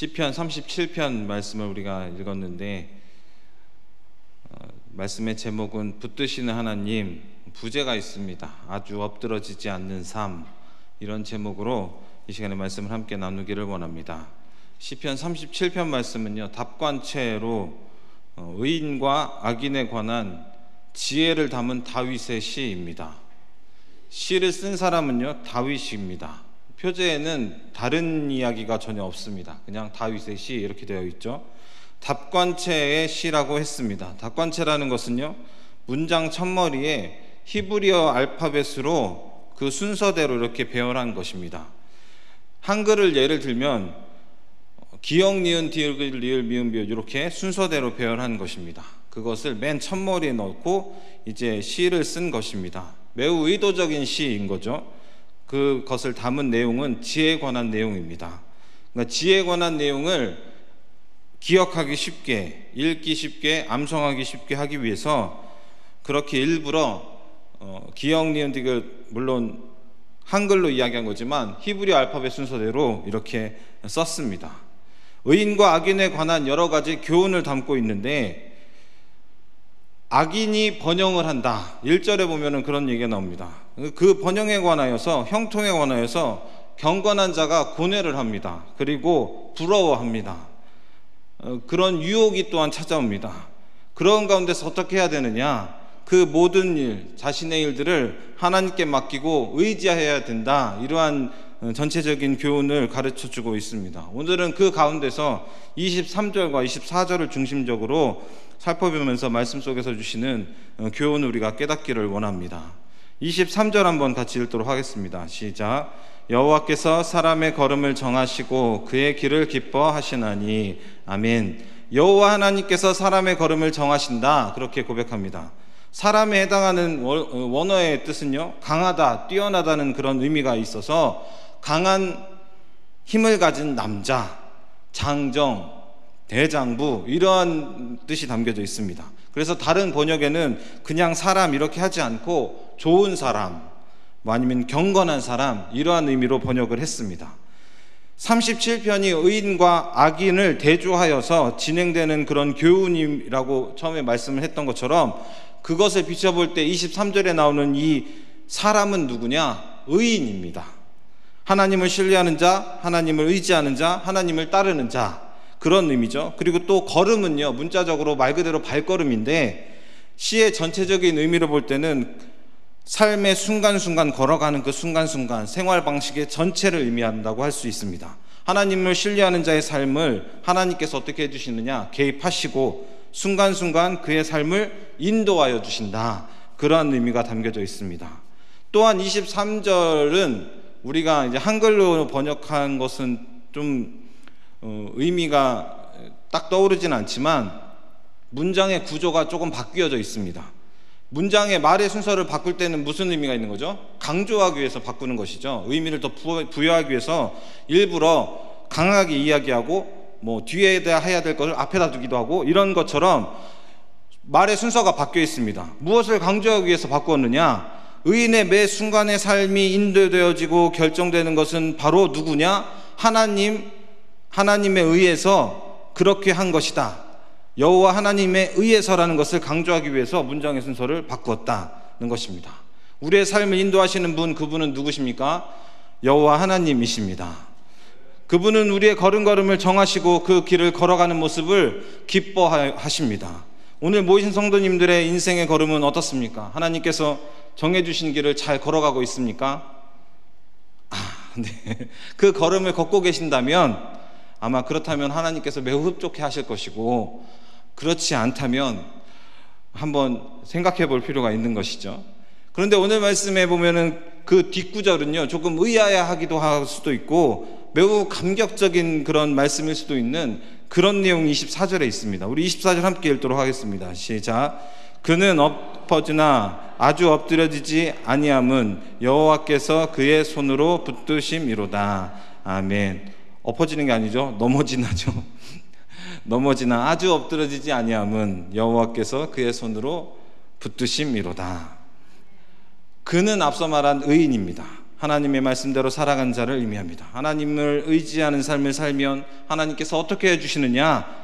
시편 37편 말씀을 우리가 읽었는데 말씀의 제목은 붙드시는 하나님, 부제가 있습니다. 아주 엎드러지지 않는 삶, 이런 제목으로 이 시간에 말씀을 함께 나누기를 원합니다. 시편 37편 말씀은요, 답관체로 의인과 악인에 관한 지혜를 담은 다윗의 시입니다. 시를 쓴 사람은요, 다윗입니다. 표제에는 다른 이야기가 전혀 없습니다. 그냥 다윗의 시 이렇게 되어 있죠. 답관체의 시라고 했습니다. 답관체라는 것은요, 문장 첫머리에 히브리어 알파벳으로 그 순서대로 이렇게 배열한 것입니다. 한글을 예를 들면 기역, 니은, 디귿, 리을, 미음, 비읍 이렇게 순서대로 배열한 것입니다. 그것을 맨 첫머리에 넣고 이제 시를 쓴 것입니다. 매우 의도적인 시인 거죠. 그것을 담은 내용은 지혜에 관한 내용입니다. 그러니까 지혜에 관한 내용을 기억하기 쉽게, 읽기 쉽게, 암송하기 쉽게 하기 위해서 그렇게 일부러 기역, 니은, 디귿, 물론 한글로 이야기한 거지만 히브리 알파벳 순서대로 이렇게 썼습니다. 의인과 악인에 관한 여러 가지 교훈을 담고 있는데, 악인이 번영을 한다, 1절에 보면은 그런 얘기가 나옵니다. 그 번영에 관하여서, 형통에 관하여서 경건한 자가 고뇌를 합니다. 그리고 부러워합니다. 그런 유혹이 또한 찾아옵니다. 그런 가운데서 어떻게 해야 되느냐, 그 모든 일, 자신의 일들을 하나님께 맡기고 의지해야 된다, 이러한 전체적인 교훈을 가르쳐주고 있습니다. 오늘은 그 가운데서 23절과 24절을 중심적으로 살펴보면서 말씀 속에서 주시는 교훈을 우리가 깨닫기를 원합니다. 23절 한번 같이 읽도록 하겠습니다. 시작. 여호와께서 사람의 걸음을 정하시고 그의 길을 기뻐하시나니. 아멘. 여호와 하나님께서 사람의 걸음을 정하신다, 그렇게 고백합니다. 사람에 해당하는 원어의 뜻은요, 강하다, 뛰어나다는 그런 의미가 있어서 강한 힘을 가진 남자, 장정, 대장부, 이러한 뜻이 담겨져 있습니다. 그래서 다른 번역에는 그냥 사람 이렇게 하지 않고 좋은 사람, 아니면 경건한 사람, 이러한 의미로 번역을 했습니다. 37편이 의인과 악인을 대조하여서 진행되는 그런 교훈이라고 처음에 말씀을 했던 것처럼, 그것을 비춰볼 때 23절에 나오는 이 사람은 누구냐? 의인입니다. 하나님을 신뢰하는 자, 하나님을 의지하는 자, 하나님을 따르는 자, 그런 의미죠. 그리고 또 걸음은요, 문자적으로 말 그대로 발걸음인데, 시의 전체적인 의미로 볼 때는 삶의 순간순간 걸어가는 그 순간순간 생활 방식의 전체를 의미한다고 할 수 있습니다. 하나님을 신뢰하는 자의 삶을 하나님께서 어떻게 해주시느냐, 개입하시고 순간순간 그의 삶을 인도하여 주신다, 그러한 의미가 담겨져 있습니다. 또한 23절은 우리가 이제 한글로 번역한 것은 좀 의미가 딱 떠오르진 않지만 문장의 구조가 조금 바뀌어져 있습니다. 문장의 말의 순서를 바꿀 때는 무슨 의미가 있는 거죠? 강조하기 위해서 바꾸는 것이죠. 의미를 더 부여하기 위해서 일부러 강하게 이야기하고 뒤에 해야 될 것을 앞에다 두기도 하고, 이런 것처럼 말의 순서가 바뀌어 있습니다. 무엇을 강조하기 위해서 바꾸었느냐? 의인의 매 순간의 삶이 인도되어지고 결정되는 것은 바로 누구냐? 하나님에 의해서 그렇게 한 것이다. 여호와 하나님에 의해서라는 것을 강조하기 위해서 문장의 순서를 바꾸었다는 것입니다. 우리의 삶을 인도하시는 분, 그분은 누구십니까? 여호와 하나님이십니다. 그분은 우리의 걸음걸음을 정하시고 그 길을 걸어가는 모습을 기뻐하십니다. 오늘 모이신 성도님들의 인생의 걸음은 어떻습니까? 하나님께서 정해주신 길을 잘 걸어가고 있습니까? 네. 그 걸음을 걷고 계신다면, 아마 그렇다면 하나님께서 매우 흡족해 하실 것이고, 그렇지 않다면 한번 생각해 볼 필요가 있는 것이죠. 그런데 오늘 말씀에 보면은 그 뒷구절은요, 조금 의아해하기도 할 수도 있고 매우 감격적인 그런 말씀일 수도 있는 그런 내용이 24절에 있습니다. 우리 24절 함께 읽도록 하겠습니다. 시작. 그는 엎어지나 아주 엎드려지지 아니함은 여호와께서 그의 손으로 붙드심이로다. 아멘. 엎어지는 게 아니죠, 넘어지나죠. 넘어지나 아주 엎드러지지 아니함은 여호와께서 그의 손으로 붙드심이로다. 그는 앞서 말한 의인입니다. 하나님의 말씀대로 살아간 자를 의미합니다. 하나님을 의지하는 삶을 살면 하나님께서 어떻게 해주시느냐?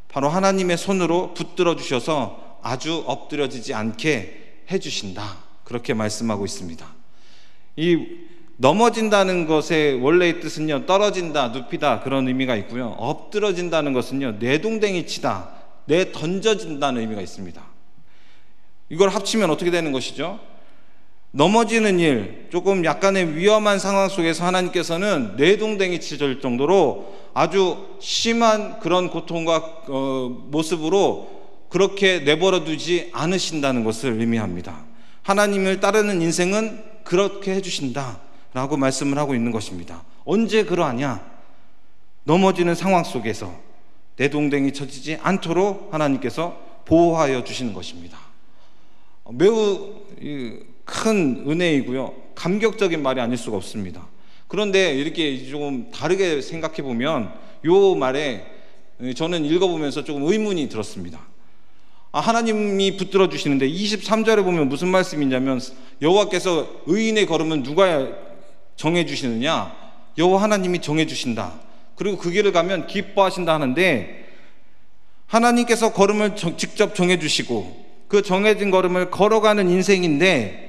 바로 하나님의 손으로 붙들어 주셔서 아주 엎드려지지 않게 해주신다, 그렇게 말씀하고 있습니다. 이 넘어진다는 것의 원래의 뜻은요, 떨어진다, 눕히다, 그런 의미가 있고요, 엎드러진다는 것은요, 내동댕이 치다, 내던져진다는 의미가 있습니다. 이걸 합치면 어떻게 되는 것이죠? 넘어지는 일, 조금 약간의 위험한 상황 속에서 하나님께서는 내동댕이 치질 정도로 아주 심한 그런 고통과 모습으로 그렇게 내버려 두지 않으신다는 것을 의미합니다. 하나님을 따르는 인생은 그렇게 해주신다 라고 말씀을 하고 있는 것입니다. 언제 그러하냐? 넘어지는 상황 속에서 내동댕이 쳐지지 않도록 하나님께서 보호하여 주시는 것입니다. 매우 큰 은혜이고요, 감격적인 말이 아닐 수가 없습니다. 그런데 이렇게 조금 다르게 생각해 보면 이 말에 저는 읽어보면서 조금 의문이 들었습니다. 하나님이 붙들어 주시는데 23절에 보면 무슨 말씀이냐면, 여호와께서 의인의 걸음은 누가 정해 주시느냐? 여호와 하나님이 정해 주신다. 그리고 그 길을 가면 기뻐하신다 하는데, 하나님께서 걸음을 직접 정해 주시고 그 정해진 걸음을 걸어가는 인생인데,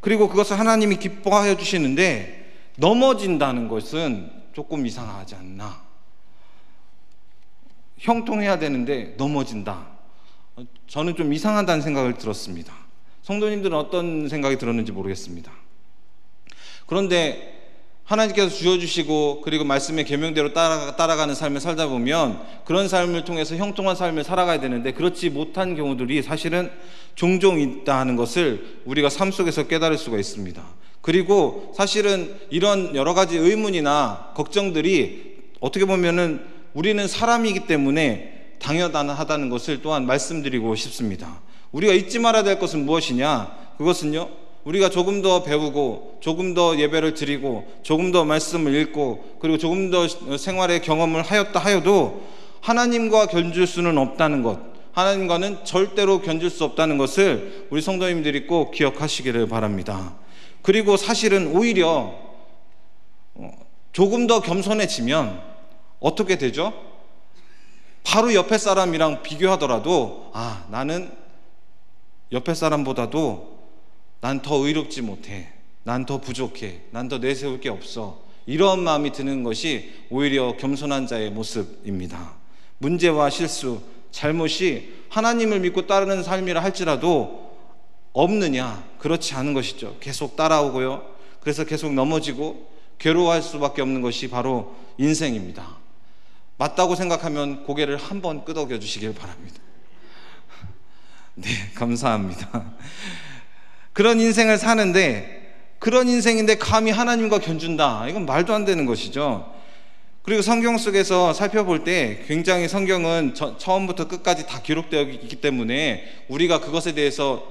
그리고 그것을 하나님이 기뻐하여 주시는데 넘어진다는 것은 조금 이상하지 않나? 형통해야 되는데 넘어진다. 저는 좀 이상하다는 생각을 들었습니다. 성도님들은 어떤 생각이 들었는지 모르겠습니다. 그런데 하나님께서 주어주시고 그리고 말씀의 계명대로 따라가는 삶을 살다 보면 그런 삶을 통해서 형통한 삶을 살아가야 되는데, 그렇지 못한 경우들이 사실은 종종 있다 하는 것을 우리가 삶 속에서 깨달을 수가 있습니다. 그리고 사실은 이런 여러 가지 의문이나 걱정들이 어떻게 보면은 우리는 사람이기 때문에 당연하다는 것을 또한 말씀드리고 싶습니다. 우리가 잊지 말아야 될 것은 무엇이냐? 그것은요, 우리가 조금 더 배우고 조금 더 예배를 드리고 조금 더 말씀을 읽고 그리고 조금 더 생활의 경험을 하였다 하여도 하나님과 견줄 수는 없다는 것, 하나님과는 절대로 견줄 수 없다는 것을 우리 성도님들이 꼭 기억하시기를 바랍니다. 그리고 사실은 오히려 조금 더 겸손해지면 어떻게 되죠? 바로 옆에 사람이랑 비교하더라도 나는 옆에 사람보다도 난 더 의롭지 못해, 난 더 부족해, 난 더 내세울 게 없어, 이런 마음이 드는 것이 오히려 겸손한 자의 모습입니다. 문제와 실수, 잘못이 하나님을 믿고 따르는 삶이라 할지라도 없느냐? 그렇지 않은 것이죠. 계속 따라오고요, 그래서 계속 넘어지고 괴로워할 수밖에 없는 것이 바로 인생입니다. 맞다고 생각하면 고개를 한번 끄덕여 주시길 바랍니다. 네, 감사합니다. 그런 인생을 사는데, 그런 인생인데 감히 하나님과 견준다, 이건 말도 안 되는 것이죠. 그리고 성경 속에서 살펴볼 때 굉장히 성경은 처음부터 끝까지 다 기록되어 있기 때문에 우리가 그것에 대해서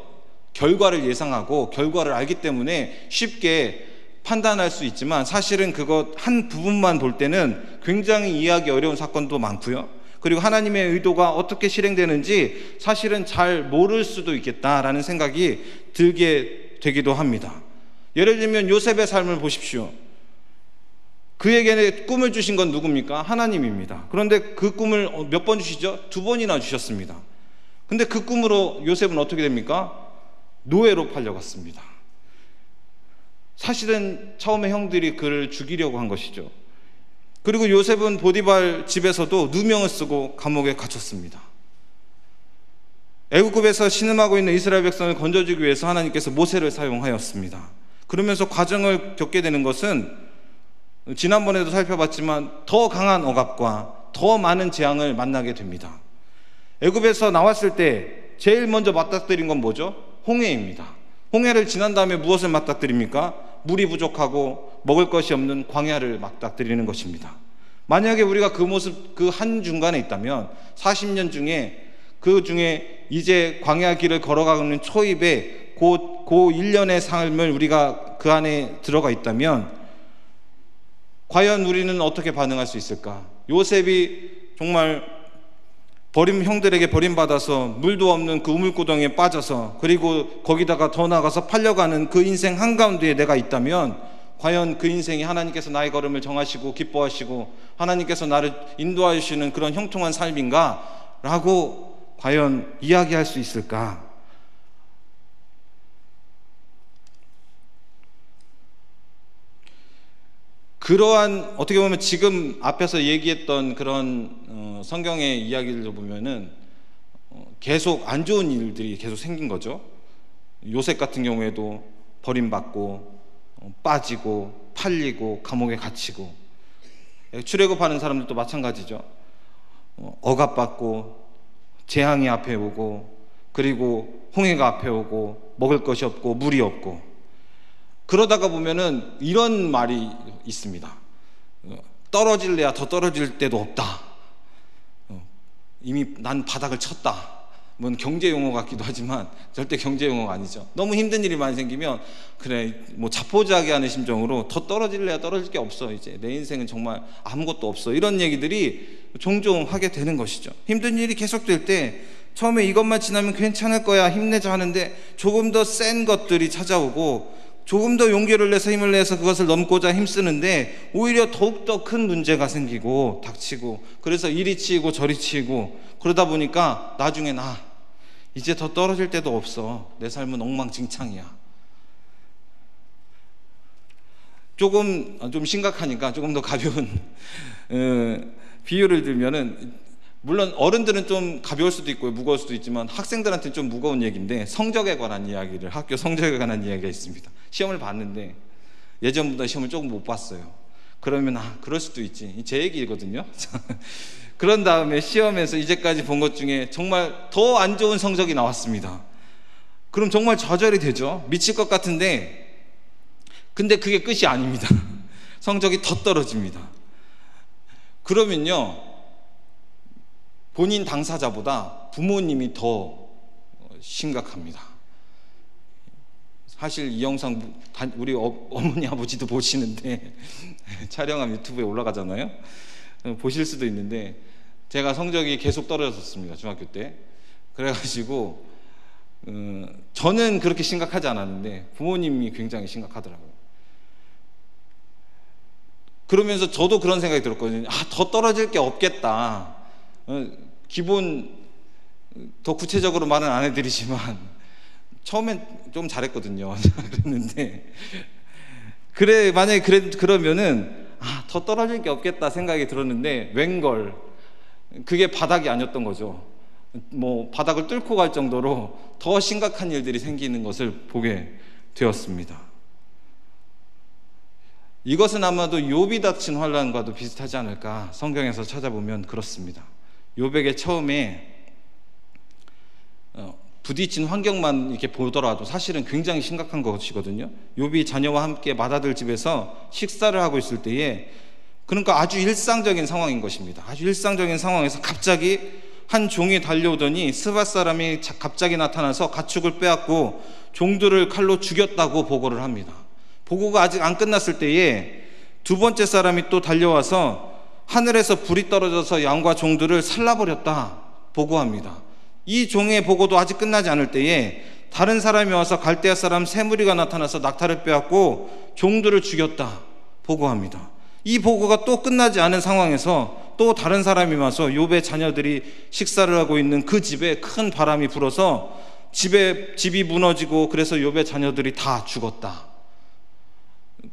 결과를 예상하고 결과를 알기 때문에 쉽게 판단할 수 있지만, 사실은 그것 한 부분만 볼 때는 굉장히 이해하기 어려운 사건도 많고요, 그리고 하나님의 의도가 어떻게 실행되는지 사실은 잘 모를 수도 있겠다라는 생각이 들게 되기도 합니다. 예를 들면 요셉의 삶을 보십시오. 그에게 꿈을 주신 건 누굽니까? 하나님입니다. 그런데 그 꿈을 몇 번 주시죠? 2번이나 주셨습니다. 근데 그 꿈으로 요셉은 어떻게 됩니까? 노예로 팔려갔습니다. 사실은 처음에 형들이 그를 죽이려고 한 것이죠. 그리고 요셉은 보디발 집에서도 누명을 쓰고 감옥에 갇혔습니다. 애국급에서 신음하고 있는 이스라엘 백성을 건져주기 위해서 하나님께서 모세를 사용하였습니다. 그러면서 과정을 겪게 되는 것은 지난번에도 살펴봤지만 더 강한 억압과 더 많은 재앙을 만나게 됩니다. 애국에서 나왔을 때 제일 먼저 맞닥뜨린 건 뭐죠? 홍해입니다. 홍해를 지난 다음에 무엇을 맞닥뜨립니까? 물이 부족하고 먹을 것이 없는 광야를 맞닥뜨리는 것입니다. 만약에 우리가 그 모습, 그 한중간에 있다면 40년 중에 그 중에 이제 광야 길을 걸어가는 초입에 그 1년의 삶을 우리가 그 안에 들어가 있다면 과연 우리는 어떻게 반응할 수 있을까? 요셉이 정말 형들에게 버림받아서 물도 없는 그 우물구덩이에 빠져서, 그리고 거기다가 더 나가서 팔려가는 그 인생 한가운데에 내가 있다면 과연 그 인생이 하나님께서 나의 걸음을 정하시고 기뻐하시고 하나님께서 나를 인도하시는 그런 형통한 삶인가? 라고 과연 이야기할 수 있을까? 그러한 어떻게 보면 지금 앞에서 얘기했던 그런 성경의 이야기를 보면은 계속 안 좋은 일들이 계속 생긴 거죠. 요셉 같은 경우에도 버림받고 빠지고 팔리고 감옥에 갇히고, 출애굽하는 사람들도 마찬가지죠. 억압받고 재앙이 앞에 오고, 그리고 홍해가 앞에 오고, 먹을 것이 없고 물이 없고, 그러다가 보면은 이런 말이 있습니다. 떨어질래야 더 떨어질 데도 없다. 이미 난 바닥을 쳤다. 뭔 경제 용어 같기도 하지만 절대 경제 용어가 아니죠. 너무 힘든 일이 많이 생기면 그래 뭐 자포자기 하는 심정으로 더 떨어질래야 떨어질 게 없어, 이제 내 인생은 정말 아무것도 없어, 이런 얘기들이 종종 하게 되는 것이죠. 힘든 일이 계속될 때 처음에 이것만 지나면 괜찮을 거야, 힘내자 하는데 조금 더 센 것들이 찾아오고 조금 더 용기를 내서 힘을 내서 그것을 넘고자 힘쓰는데 오히려 더욱더 큰 문제가 생기고 닥치고, 그래서 이리 치이고 저리 치이고, 그러다 보니까 나중에 나 이제 더 떨어질 데도 없어, 내 삶은 엉망진창이야. 조금 좀 심각하니까 조금 더 가벼운 비유를 들면은, 물론 어른들은 좀 가벼울 수도 있고 무거울 수도 있지만 학생들한테는 좀 무거운 얘기인데, 성적에 관한 이야기를, 학교 성적에 관한 이야기가 있습니다. 시험을 봤는데 예전보다 시험을 조금 못 봤어요. 그러면 그럴 수도 있지, 제 얘기거든요. 그런 다음에 시험에서 이제까지 본 것 중에 정말 더 안 좋은 성적이 나왔습니다. 그럼 정말 좌절이 되죠. 미칠 것 같은데, 근데 그게 끝이 아닙니다. 성적이 더 떨어집니다. 그러면요, 본인 당사자보다 부모님이 더 심각합니다. 사실 이 영상 우리 어머니 아버지도 보시는데 촬영하면 유튜브에 올라가잖아요. 보실 수도 있는데, 제가 성적이 계속 떨어졌습니다, 중학교 때. 그래가지고 저는 그렇게 심각하지 않았는데 부모님이 굉장히 심각하더라고요. 그러면서 저도 그런 생각이 들었거든요. 더 떨어질 게 없겠다. 기본 더 구체적으로 말은 안 해드리지만 처음엔 좀 잘했거든요. 그랬는데 만약에 그러면은 더 떨어질 게 없겠다 생각이 들었는데, 웬걸 그게 바닥이 아니었던 거죠. 뭐 바닥을 뚫고 갈 정도로 더 심각한 일들이 생기는 것을 보게 되었습니다. 이것은 아마도 욥이 닥친 환난과도 비슷하지 않을까. 성경에서 찾아보면 그렇습니다. 욥에게 처음에 부딪힌 환경만 이렇게 보더라도 사실은 굉장히 심각한 것이거든요. 욥이 자녀와 함께 맏아들 집에서 식사를 하고 있을 때에, 그러니까 아주 일상적인 상황인 것입니다. 아주 일상적인 상황에서 갑자기 한 종이 달려오더니 스밧 사람이 갑자기 나타나서 가축을 빼앗고 종들을 칼로 죽였다고 보고를 합니다. 보고가 아직 안 끝났을 때에 두 번째 사람이 또 달려와서 하늘에서 불이 떨어져서 양과 종들을 살라버렸다 보고합니다. 이 종의 보고도 아직 끝나지 않을 때에 다른 사람이 와서 갈대아 사람 세 무리가 나타나서 낙타를 빼앗고 종들을 죽였다 보고합니다. 이 보고가 또 끝나지 않은 상황에서 또 다른 사람이 와서 욥의 자녀들이 식사를 하고 있는 그 집에 큰 바람이 불어서 집이 무너지고, 그래서 욥의 자녀들이 다 죽었다.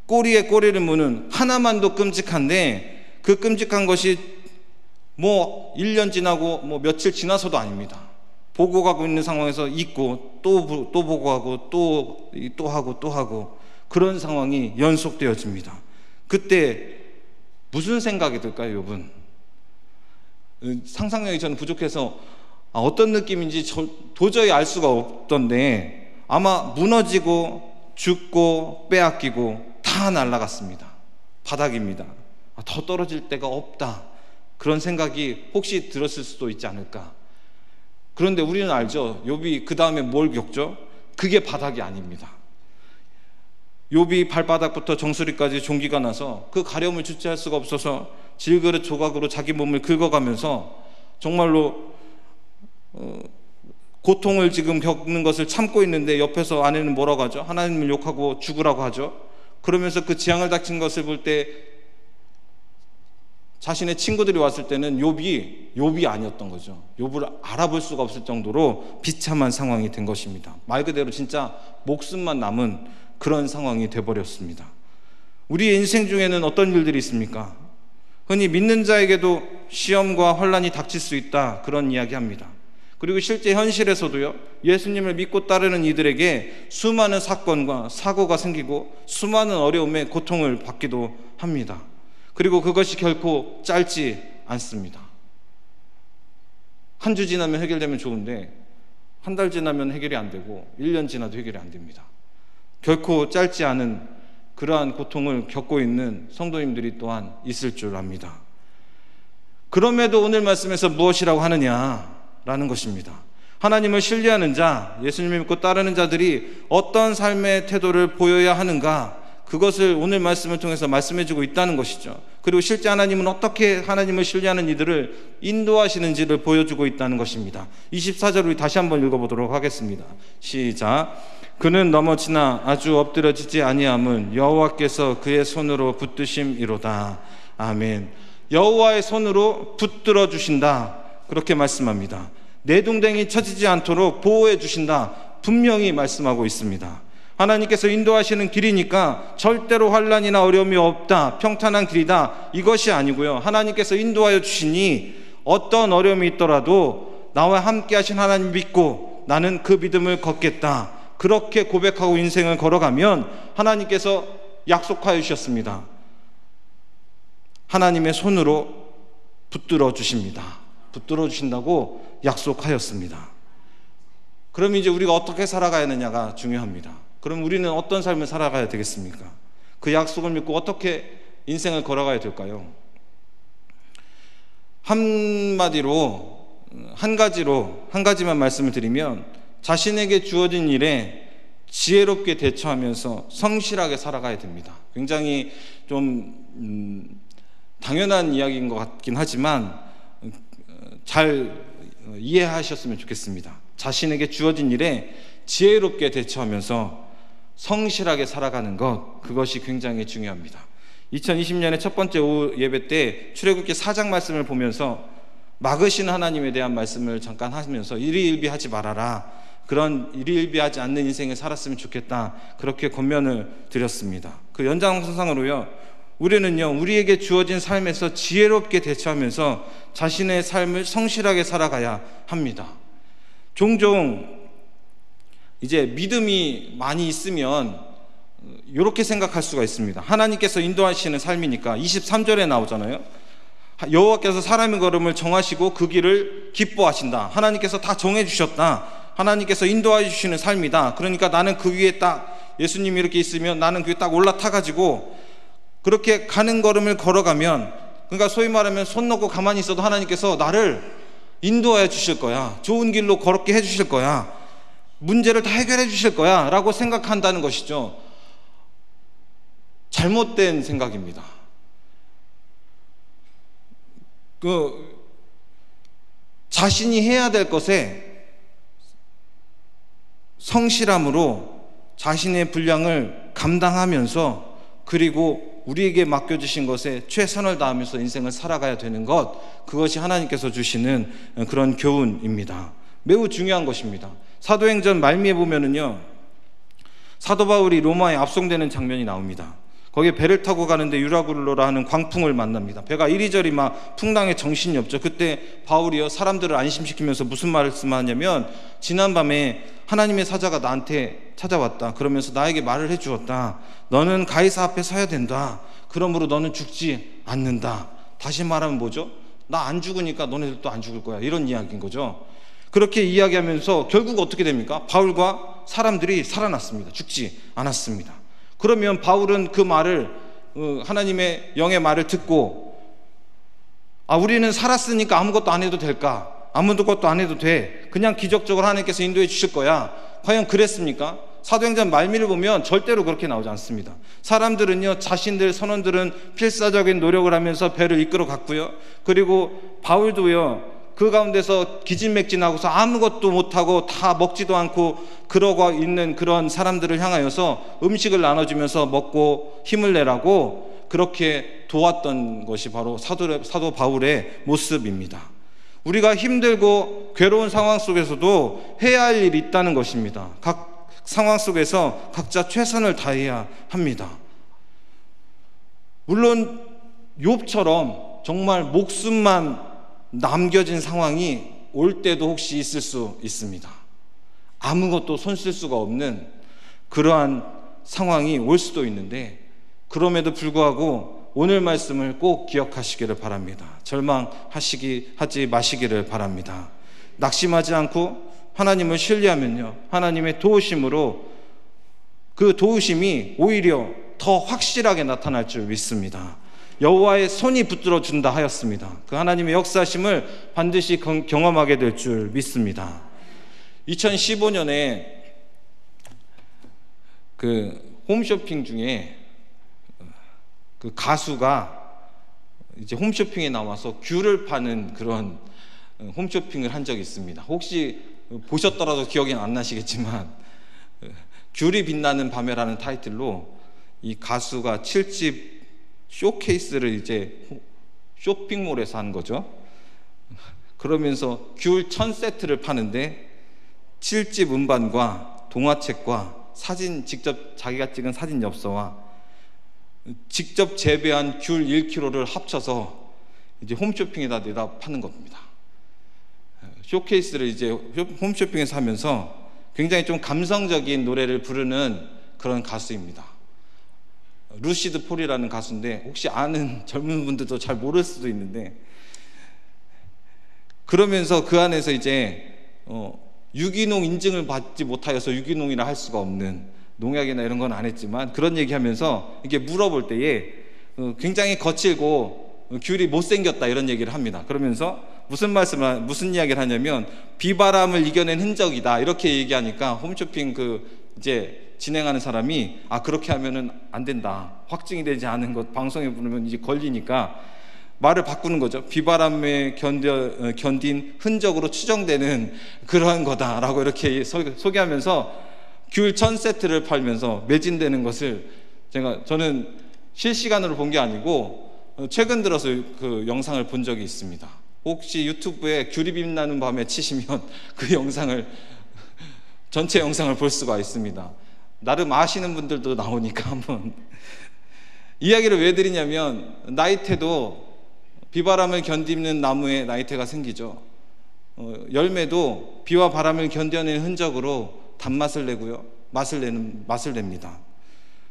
꼬리에 꼬리를 무는, 하나만도 끔찍한데 그 끔찍한 것이 뭐 1년 지나고 뭐 며칠 지나서도 아닙니다. 보고하고 있는 상황에서 잊고 또 보고하고 또 하고 그런 상황이 연속되어집니다. 그때 무슨 생각이 들까요, 욥은? 상상력이 저는 부족해서 어떤 느낌인지 도저히 알 수가 없던데, 아마 무너지고 죽고 빼앗기고 다 날아갔습니다. 바닥입니다. 더 떨어질 데가 없다, 그런 생각이 혹시 들었을 수도 있지 않을까. 그런데 우리는 알죠. 욥이 그 다음에 뭘 겪죠? 그게 바닥이 아닙니다. 욥이 발바닥부터 정수리까지 종기가 나서 그 가려움을 주체할 수가 없어서 질그릇 조각으로 자기 몸을 긁어가면서 정말로 고통을 지금 겪는 것을 참고 있는데, 옆에서 아내는 뭐라고 하죠? 하나님을 욕하고 죽으라고 하죠. 그러면서 그 재앙을 닥친 것을 볼 때 자신의 친구들이 왔을 때는 욥이 아니었던 거죠. 욥을 알아볼 수가 없을 정도로 비참한 상황이 된 것입니다. 말 그대로 진짜 목숨만 남은 그런 상황이 돼버렸습니다. 우리의 인생 중에는 어떤 일들이 있습니까? 흔히 믿는 자에게도 시험과 환난이 닥칠 수 있다, 그런 이야기합니다. 그리고 실제 현실에서도요, 예수님을 믿고 따르는 이들에게 수많은 사건과 사고가 생기고 수많은 어려움에 고통을 받기도 합니다. 그리고 그것이 결코 짧지 않습니다. 한 주 지나면 해결되면 좋은데 한 달 지나면 해결이 안 되고 1년 지나도 해결이 안 됩니다. 결코 짧지 않은 그러한 고통을 겪고 있는 성도님들이 또한 있을 줄 압니다. 그럼에도 오늘 말씀에서 무엇이라고 하느냐라는 것입니다. 하나님을 신뢰하는 자, 예수님을 믿고 따르는 자들이 어떤 삶의 태도를 보여야 하는가, 그것을 오늘 말씀을 통해서 말씀해주고 있다는 것이죠. 그리고 실제 하나님은 어떻게 하나님을 신뢰하는 이들을 인도하시는지를 보여주고 있다는 것입니다. 24절을 우리 다시 한번 읽어보도록 하겠습니다. 시작. 그는 넘어지나 아주 엎드려지지 아니함은 여호와께서 그의 손으로 붙드심이로다. 아멘. 여호와의 손으로 붙들어 주신다, 그렇게 말씀합니다. 내동댕이 쳐지지 않도록 보호해 주신다, 분명히 말씀하고 있습니다. 하나님께서 인도하시는 길이니까 절대로 환난이나 어려움이 없다, 평탄한 길이다, 이것이 아니고요, 하나님께서 인도하여 주시니 어떤 어려움이 있더라도 나와 함께 하신 하나님 믿고 나는 그 믿음을 걷겠다, 그렇게 고백하고 인생을 걸어가면 하나님께서 약속하여 주셨습니다. 하나님의 손으로 붙들어 주십니다. 붙들어 주신다고 약속하였습니다. 그럼 이제 우리가 어떻게 살아가야 하느냐가 중요합니다. 그럼 우리는 어떤 삶을 살아가야 되겠습니까? 그 약속을 믿고 어떻게 인생을 걸어가야 될까요? 한 가지만 말씀을 드리면, 자신에게 주어진 일에 지혜롭게 대처하면서 성실하게 살아가야 됩니다. 굉장히 좀 당연한 이야기인 것 같긴 하지만 잘 이해하셨으면 좋겠습니다. 자신에게 주어진 일에 지혜롭게 대처하면서 성실하게 살아가는 것, 그것이 굉장히 중요합니다. 2020년의 첫 번째 오후 예배 때 출애굽기 4장 말씀을 보면서 막으신 하나님에 대한 말씀을 잠깐 하면서 일희일비하지 말아라, 그런 일희일비하지 않는 인생을 살았으면 좋겠다, 그렇게 권면을 드렸습니다. 그 연장선상으로요, 우리는요, 우리에게 주어진 삶에서 지혜롭게 대처하면서 자신의 삶을 성실하게 살아가야 합니다. 종종 이제 믿음이 많이 있으면 이렇게 생각할 수가 있습니다. 하나님께서 인도하시는 삶이니까 23절에 나오잖아요. 여호와께서 사람의 걸음을 정하시고 그 길을 기뻐하신다. 하나님께서 다 정해주셨다. 하나님께서 인도해 주시는 삶이다. 그러니까 나는 그 위에 딱, 예수님이 이렇게 있으면 나는 그 위에 딱 올라타가지고 그렇게 가는 걸음을 걸어가면, 그러니까 소위 말하면 손 놓고 가만히 있어도 하나님께서 나를 인도해 주실 거야, 좋은 길로 걸었게 해 주실 거야, 문제를 다 해결해 주실 거야 라고 생각한다는 것이죠. 잘못된 생각입니다. 자신이 해야 될 것에 성실함으로 자신의 분량을 감당하면서, 그리고 우리에게 맡겨주신 것에 최선을 다하면서 인생을 살아가야 되는 것, 그것이 하나님께서 주시는 그런 교훈입니다. 매우 중요한 것입니다. 사도행전 말미에 보면은요, 사도 바울이 로마에 압송되는 장면이 나옵니다. 거기에 배를 타고 가는데 유라굴로라 하는 광풍을 만납니다. 배가 이리저리 막 풍랑에 정신이 없죠. 그때 바울이요, 사람들을 안심시키면서 무슨 말씀하냐면, 지난밤에 하나님의 사자가 나한테 찾아왔다. 그러면서 나에게 말을 해주었다. 너는 가이사 앞에 서야 된다. 그러므로 너는 죽지 않는다. 다시 말하면 뭐죠? 나 안 죽으니까 너네들도 안 죽을 거야, 이런 이야기인 거죠. 그렇게 이야기하면서 결국 어떻게 됩니까? 바울과 사람들이 살아났습니다. 죽지 않았습니다. 그러면 바울은 그 말을, 하나님의 영의 말을 듣고, 우리는 살았으니까 아무것도 안 해도 될까? 아무것도 안 해도 돼, 그냥 기적적으로 하나님께서 인도해 주실 거야, 과연 그랬습니까? 사도행전 말미를 보면 절대로 그렇게 나오지 않습니다. 사람들은요, 자신들, 선원들은 필사적인 노력을 하면서 배를 이끌어 갔고요, 그리고 바울도요, 그 가운데서 기진맥진하고서 아무것도 못하고 다 먹지도 않고 그러고 있는 그런 사람들을 향하여서 음식을 나눠주면서 먹고 힘을 내라고 그렇게 도왔던 것이 바로 사도 바울의 모습입니다. 우리가 힘들고 괴로운 상황 속에서도 해야 할 일이 있다는 것입니다. 각 상황 속에서 각자 최선을 다해야 합니다. 물론 욥처럼 정말 목숨만 남겨진 상황이 올 때도 혹시 있을 수 있습니다. 아무것도 손 쓸 수가 없는 그러한 상황이 올 수도 있는데, 그럼에도 불구하고 오늘 말씀을 꼭 기억하시기를 바랍니다. 절망하지 마시기를 바랍니다. 낙심하지 않고 하나님을 신뢰하면요, 하나님의 도우심으로 그 도우심이 오히려 더 확실하게 나타날 줄 믿습니다. 여호와의 손이 붙들어 준다 하였습니다. 그 하나님의 역사심을 반드시 경험하게 될 줄 믿습니다. 2015년에 그 홈쇼핑 중에 그 가수가 이제 홈쇼핑에 나와서 귤을 파는 그런 홈쇼핑을 한 적이 있습니다. 혹시 보셨더라도 기억이 안 나시겠지만, 귤이 빛나는 밤에라는 타이틀로 이 가수가 7집 쇼케이스를 이제 쇼핑몰에서 한 거죠. 그러면서 귤 1000세트를 파는데 7집 음반과 동화책과 사진, 직접 자기가 찍은 사진 엽서와 직접 재배한 귤 1kg를 합쳐서 이제 홈쇼핑에다 내다 파는 겁니다. 쇼케이스를 이제 홈쇼핑에서 하면서 굉장히 좀 감성적인 노래를 부르는 그런 가수입니다. 루시드 폴이라는 가수인데, 혹시 아는 젊은 분들도 잘 모를 수도 있는데, 그러면서 그 안에서 이제 유기농 인증을 받지 못하여서 유기농이라 할 수가 없는, 농약이나 이런 건 안 했지만 그런 얘기하면서 이게 물어볼 때에 굉장히 거칠고 귤이 못생겼다 이런 얘기를 합니다. 그러면서 무슨 이야기를 하냐면, 비바람을 이겨낸 흔적이다 이렇게 얘기하니까 홈쇼핑 이제 진행하는 사람이 그렇게 하면은 안 된다, 확증이 되지 않은 것 방송에 부르면 이제 걸리니까 말을 바꾸는 거죠. 비바람에 견딘 흔적으로 추정되는 그러한 거다라고 이렇게 소개하면서 귤 1000세트를 팔면서 매진되는 것을 저는 실시간으로 본 게 아니고 최근 들어서 그 영상을 본 적이 있습니다. 혹시 유튜브에 귤이 빛나는 밤에 치시면 그 영상을, 전체 영상을 볼 수가 있습니다. 나름 아시는 분들도 나오니까 한번 이야기를 왜 드리냐면, 나이테도 비바람을 견디는 나무에 나이테가 생기죠. 열매도 비와 바람을 견뎌내는 흔적으로 단맛을 내고요, 맛을 냅니다.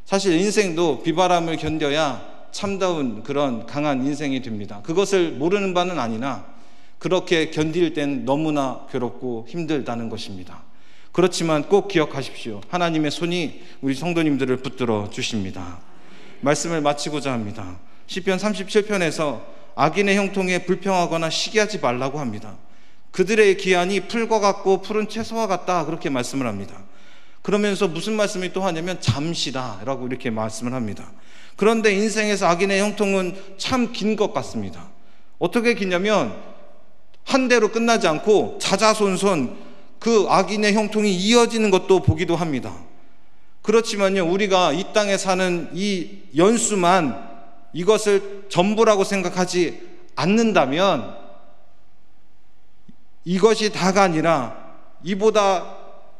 사실 인생도 비바람을 견뎌야 참다운 그런 강한 인생이 됩니다. 그것을 모르는 바는 아니나 그렇게 견딜 땐 너무나 괴롭고 힘들다는 것입니다. 그렇지만 꼭 기억하십시오. 하나님의 손이 우리 성도님들을 붙들어 주십니다. 말씀을 마치고자 합니다. 시편 37편에서 악인의 형통에 불평하거나 시기하지 말라고 합니다. 그들의 기한이 풀과 같고 푸른 채소와 같다, 그렇게 말씀을 합니다. 그러면서 무슨 말씀이 또 하냐면 잠시다 라고 이렇게 말씀을 합니다. 그런데 인생에서 악인의 형통은 참 긴 것 같습니다. 어떻게 기냐면 한 대로 끝나지 않고 자자손손 그 악인의 형통이 이어지는 것도 보기도 합니다. 그렇지만요, 우리가 이 땅에 사는 이 연수만 이것을 전부라고 생각하지 않는다면, 이것이 다가 아니라 이보다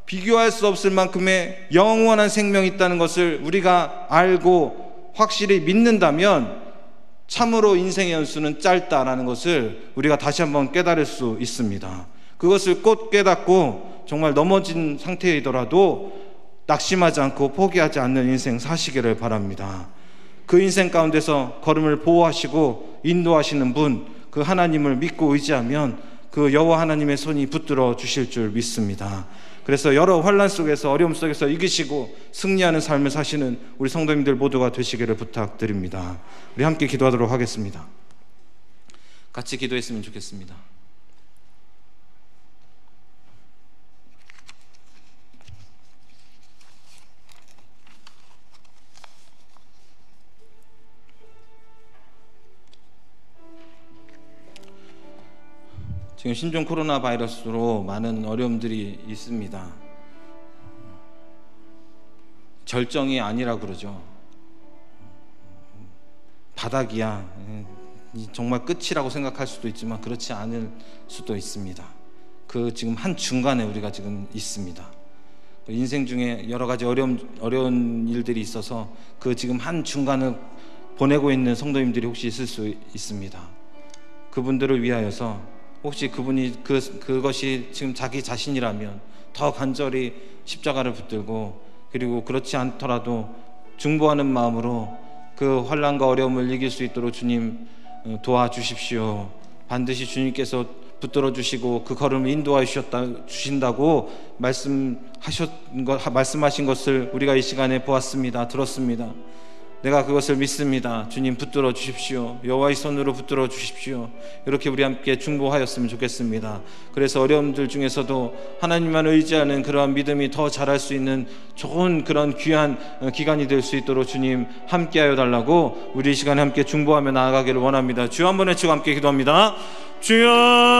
비교할 수 없을 만큼의 영원한 생명이 있다는 것을 우리가 알고 확실히 믿는다면 참으로 인생의 연수는 짧다라는 것을 우리가 다시 한번 깨달을 수 있습니다. 그것을 꼭 깨닫고 정말 넘어진 상태이더라도 낙심하지 않고 포기하지 않는 인생 사시기를 바랍니다. 그 인생 가운데서 걸음을 보호하시고 인도하시는 분, 그 하나님을 믿고 의지하면 그 여호와 하나님의 손이 붙들어 주실 줄 믿습니다. 그래서 여러 환난 속에서, 어려움 속에서 이기시고 승리하는 삶을 사시는 우리 성도님들 모두가 되시기를 부탁드립니다. 우리 함께 기도하도록 하겠습니다. 같이 기도했으면 좋겠습니다. 지금 신종 코로나 바이러스로 많은 어려움들이 있습니다. 절정이 아니라 그러죠. 바닥이야. 정말 끝이라고 생각할 수도 있지만 그렇지 않을 수도 있습니다. 그 지금 한 중간에 우리가 지금 있습니다. 인생 중에 여러 가지 어려운 일들이 있어서 그 지금 한 중간을 보내고 있는 성도님들이 혹시 있을 수 있습니다. 그분들을 위하여서 혹시 그분이 그것이 지금 자기 자신이라면 더 간절히 십자가를 붙들고, 그리고 그렇지 않더라도 중보하는 마음으로 그 환난과 어려움을 이길 수 있도록 주님 도와주십시오. 반드시 주님께서 붙들어 주시고 그 걸음을 인도하여 주신다고 말씀하신 것을 우리가 이 시간에 보았습니다. 들었습니다. 내가 그것을 믿습니다. 주님 붙들어 주십시오. 여호와의 손으로 붙들어 주십시오. 이렇게 우리 함께 중보하였으면 좋겠습니다. 그래서 어려움들 중에서도 하나님만 의지하는 그러한 믿음이 더 자랄 수 있는 좋은 그런 귀한 기간이 될 수 있도록 주님 함께하여 달라고 우리 이 시간에 함께 중보하며 나아가기를 원합니다. 주여 한번 외치고 함께 기도합니다. 주여